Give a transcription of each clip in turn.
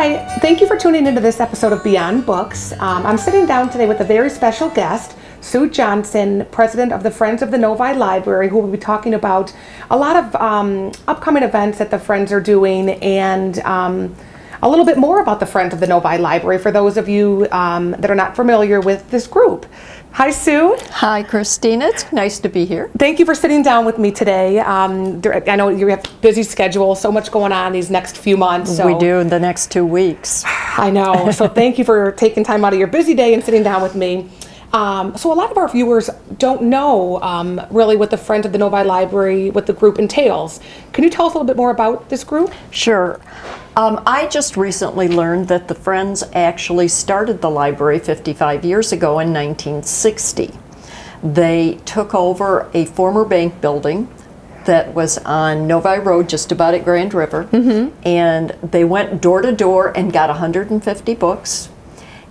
Hi, thank you for tuning into this episode of Beyond Books. I'm sitting down today with a very special guest, Sue Johnson, president of the Friends of the Novi Library, who will be talking about a lot of upcoming events that the Friends are doing and a little bit more about the Friends of the Novi Library for those of you that are not familiar with this group. Hi, Sue. Hi, Christina. It's nice to be here. Thank you for sitting down with me today. I know you have a busy schedule, so much going on these next few months. So. We do in the next 2 weeks. I know. So thank you for taking time out of your busy day and sitting down with me. So a lot of our viewers don't know really what the Friends of the Novi Library, what the group entails. Can you tell us a little bit more about this group? Sure. I just recently learned that the Friends actually started the library 55 years ago in 1960. They took over a former bank building that was on Novi Road, just about at Grand River, and they went door to door and got 150 books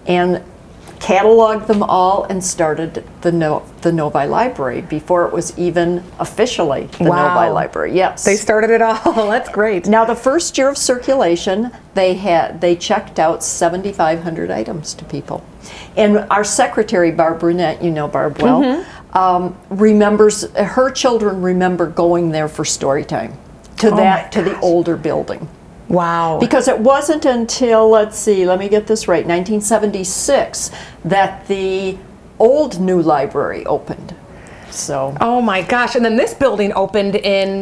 and cataloged them all and started the Novi Library before it was even officially the Novi Library. Yes, they started it all. That's great. Now, the first year of circulation, they checked out 7,500 items to people, and our secretary Barb Brunette, you know Barb well, remembers her children remember going there for story time to the older building. Wow. Because it wasn't until, let's see, let me get this right, 1976 that the old new library opened. So. Oh my gosh, and then this building opened in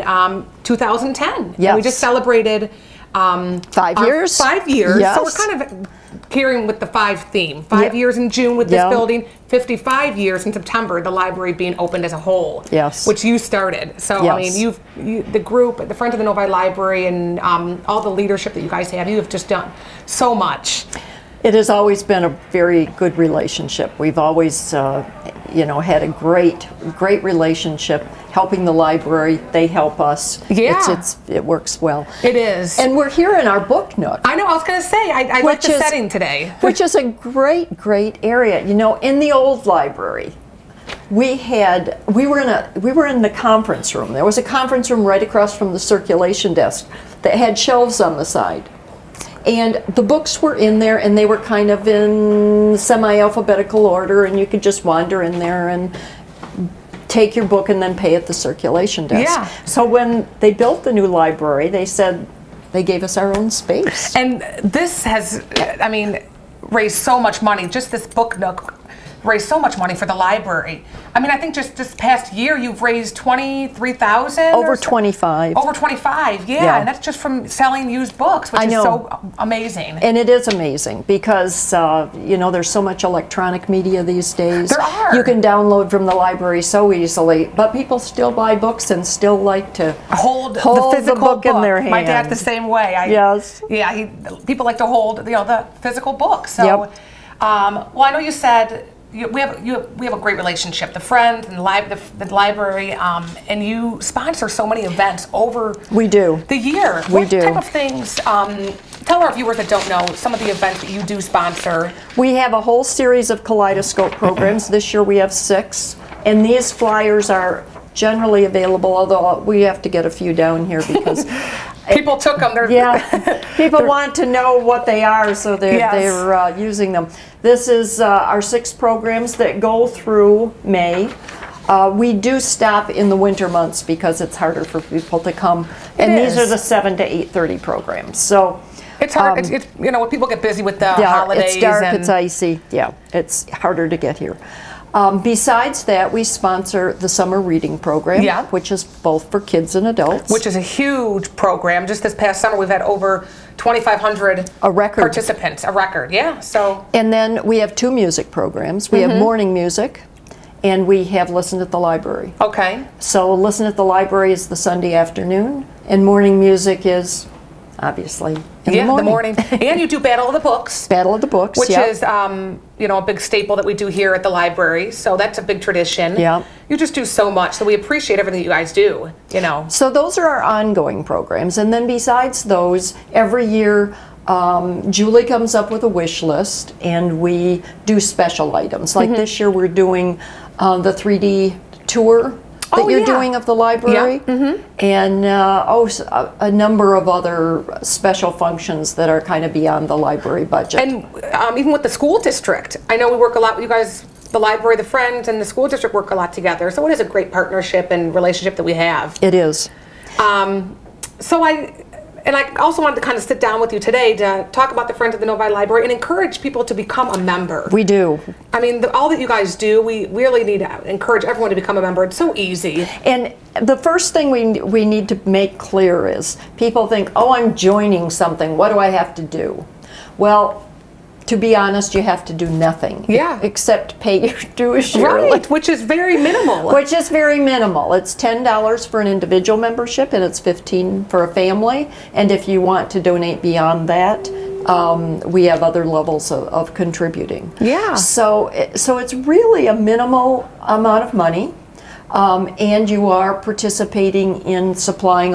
2010. Yes. And we just celebrated 5 years. 5 years. Yes. So we're kind of carrying with the 5 theme. 5 years in June with this building, 55 years in September, the library being opened as a whole. Yes. Which you started. So, I mean, the group, the Friends of the Novi Library, and all the leadership that you guys have, you have just done so much. It has always been a very good relationship. We've always, you know, had a great relationship. Helping the library, they help us. Yeah, it works well. It is, and we're here in our book nook. I know. I was going to say, I like the setting today, which is a great area. You know, in the old library, we were in the conference room. There was a conference room right across from the circulation desk that had shelves on the side. And the books were in there, and they were kind of in semi-alphabetical order, and you could just wander in there and take your book and then pay at the circulation desk. Yeah. So when they built the new library, they said they gave us our own space. And this has, I mean, raised so much money. Just this book nook raised so much money for the library. I mean, I think just this past year you've raised $23,000. Over 25. Over 25, yeah. And that's just from selling used books, which is so amazing. And it is amazing because, you know, there's so much electronic media these days. There are. You can download from the library so easily, but people still buy books and still like to hold the physical book in their hand. My dad's the same way. Yes. Yeah, people like to hold, you know, the physical book. So, well, I know you said we have a great relationship, the Friends and the library, and you sponsor so many events over the year. What type of things? Tell our viewers that don't know some of the events that you do sponsor. We have a whole series of kaleidoscope programs. This year we have 6, and these flyers are generally available, although we have to get a few down here because people took them. People want to know what they are, so they're using them. This is our 6 programs that go through May. We do stop in the winter months because it's harder for people to come, and these are the 7 to 8:30 programs. So it's hard. It's you know, when people get busy with the holidays. It's dark. It's icy. Yeah, it's harder to get here. Besides that, we sponsor the summer reading program, which is both for kids and adults. Which is a huge program. Just this past summer, we've had over 2,500 participants. A record, yeah. So. And then we have 2 music programs. We have morning music, and we have Listen at the Library. Okay. So Listen at the Library is the Sunday afternoon, and morning music is obviously in the morning. And you do Battle of the Books. Battle of the Books, which is you know, a big staple that we do here at the library. So that's a big tradition. Yeah. You just do so much. So we appreciate everything you guys do, you know. So those are our ongoing programs. And then besides those, every year Julie comes up with a wish list and we do special items. Like this year we're doing the 3D tour that you're yeah. doing of the library, and a number of other special functions that are kind of beyond the library budget. And even with the school district, I know we work a lot with you guys. The library, the Friends, and the school district work a lot together. So it is a great partnership and relationship that we have. It is. So I also wanted to kind of sit down with you today to talk about the Friends of the Novi Library and encourage people to become a member. We do. I mean, all that you guys do, we really need to encourage everyone to become a member. It's so easy. And the first thing we need to make clear is people think, oh, I'm joining something. What do I have to do? Well, to be honest, you have to do nothing. Yeah. Except pay your dues yearly. Right, which is very minimal. Which is very minimal. It's $10 for an individual membership, and it's $15 for a family. And if you want to donate beyond that, we have other levels of contributing. Yeah. So it's really a minimal amount of money. And you are participating in supplying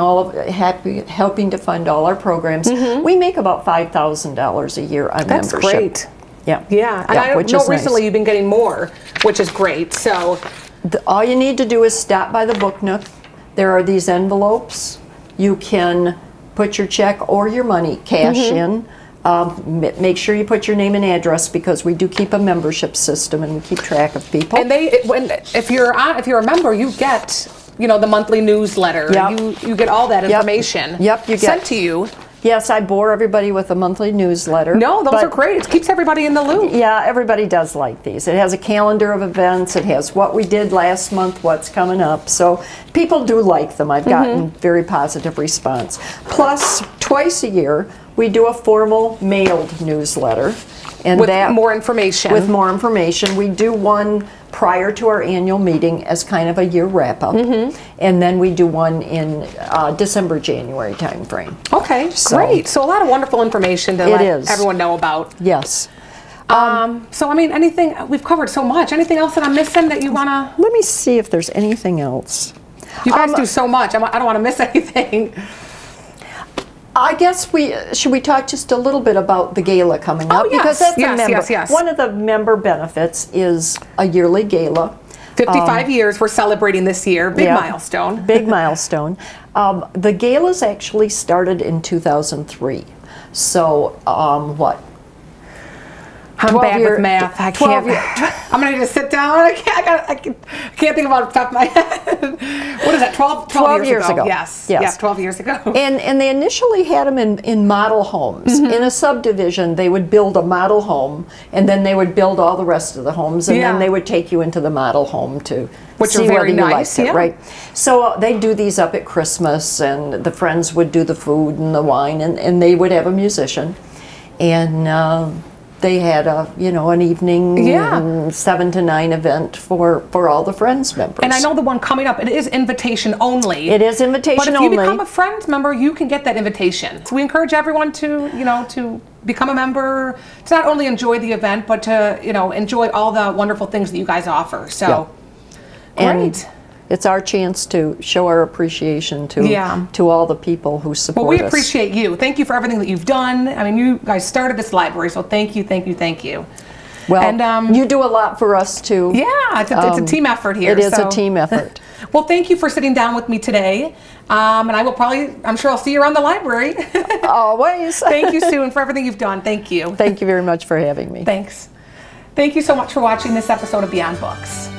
helping to fund all our programs. We make about $5,000 a year on That's membership. great. Yeah. Yeah, and I know recently you've been getting more, which is great. So all you need to do is stop by the Book Nook. There are these envelopes. You can put your check or your money cash in. Make sure you put your name and address, because we do keep a membership system and we keep track of people. And if you're a member, you get the monthly newsletter. Yep. You get all that information. Yep, you get sent to you. Yes, I bore everybody with a monthly newsletter. No, those are great. It keeps everybody in the loop. Yeah, everybody does like these. It has a calendar of events. It has what we did last month, what's coming up. So people do like them. I've gotten very positive response. Plus, twice a year, we do a formal mailed newsletter. And with more information. With more information. We do one prior to our annual meeting as kind of a year wrap-up. And then we do one in December, January timeframe. Okay, great. So a lot of wonderful information to let everyone know about. Yes. So, I mean, anything, we've covered so much. Anything else that I'm missing that you want to? Let me see if there's anything else. You guys do so much. I don't want to miss anything. I guess should we talk just a little bit about the gala coming up? Yes. Because that's yes. One of the member benefits is a yearly gala. 55 years we're celebrating this year. Big milestone. Big milestone. The galas actually started in 2003. So, what? I'm bad with math. I can't. I'm gonna need to sit down. I can't think about it off the top of my head. What is that? 12 years ago. Yes. 12 years ago. And they initially had them in model homes. In a subdivision, they would build a model home, and then they would build all the rest of the homes, and then they would take you into the model home to see whether you liked it, right? So they do these up at Christmas, and the Friends would do the food and the wine, and they would have a musician, and they had an evening 7 to 9 event for all the Friends members. And I know the one coming up, it is invitation only. It is invitation only. But if you become a Friends member, you can get that invitation. So we encourage everyone to become a member, to not only enjoy the event, but to enjoy all the wonderful things that you guys offer. So great. And it's our chance to show our appreciation to all the people who support us. Well, we appreciate you. Thank you for everything that you've done. I mean, you guys started this library, so thank you, thank you, thank you. Well, and, you do a lot for us too. Yeah, it's a team effort here. It is a team effort. Well, thank you for sitting down with me today. And I'm sure I'll see you around the library. Always. Thank you, Sue, and for everything you've done. Thank you. Thank you very much for having me. Thanks. Thank you so much for watching this episode of Beyond Books.